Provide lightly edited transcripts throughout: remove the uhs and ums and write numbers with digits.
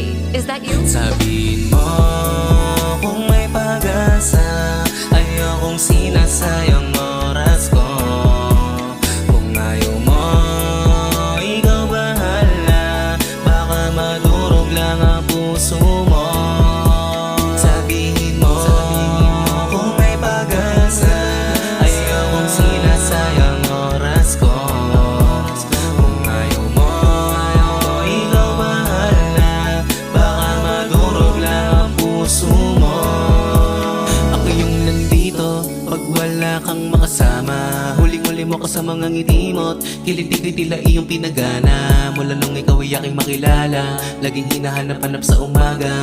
Hey, is that you? Sabihin mo kung may pag-asa, ayokong sinasayang oras ko. Kung ayaw mo, ikaw bahala, baka madurog lang ang puso mo. Sabihin mo kung may pag-asa, ayokong sinasayang oras ko. Kung ayaw mo, ikaw bahala, baka madurog lang ang puso mo. Ako yung nandito pag wala kang makasama, huling-huli mo ko sa mga ngiti mo't kiliti tila iyong pinagana. Mula nung ikaw ay aking makilala, laging hinahanap-hanap sa umaga.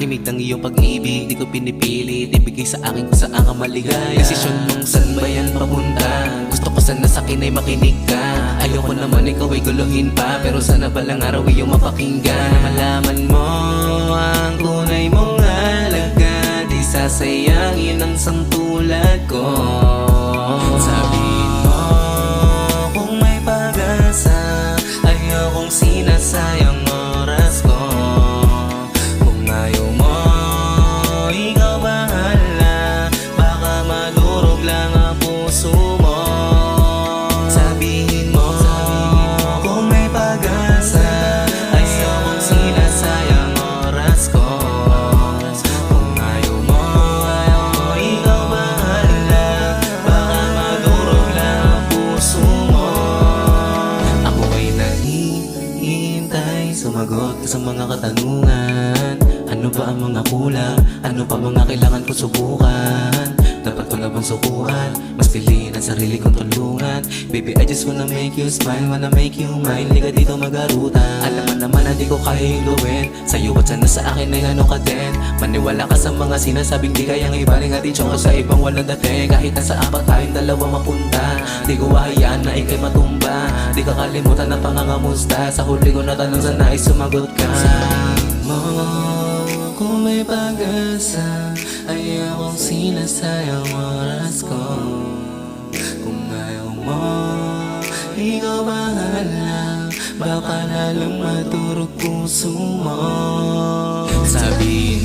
Limit ng iyong pag-ibig, di ko pinipilit, ibigay sa akin kung saan ka maligaya. Desisyon mong saan ba yan papunta, gusto ko sana sa akin ay makinig ka. Ayoko naman ikaw ay guluhin pa, pero sana balang araw iyong mapakinggan. Na malaman mo ang tunay mong halaga, di sasayangin ang santulad ko. Sabihin mo kung may pag-asa, ayokong sinasayang oras ko. Kung ayaw mo, ikaw bahala, baka madurog lang ang puso mo. Sabihin mo kung may pag-asa, ayokong sinasayang oras ko. Kung ayaw mo, ikaw bahala, baka madurog lang ang puso mo. Ako ay naghihintay, sumagot ka sa mga katanungan. Ano ba ang mga kulang? Ano pa mga kailangan ko subukan? Dapat ko na bang sukuhan? Mas piliin ang sarili kong tulungan. Baby, I just wanna make you smile, wanna make you mine. Liga dito magarutan. Alam mo naman na di ko kaya hiluin sa'yo at sana sa akin ay ano ka din. Maniwala ka sa mga sinasabing di kayang ibaling atensyon ko sa ibang walang dating. Kahit nasa apat tayong dalawa mapunta, di ko hahayaan na ikay matumba. Di ka kalimutan na pangangamusta. Sa huli ko na tanong sana ay sumagot ka. Sabihin mo kung may pag-asa, ayokong sinasayang oras ko. Kung ayaw mo, ikaw bahala, baka lalong madurog puso mo. Sabihin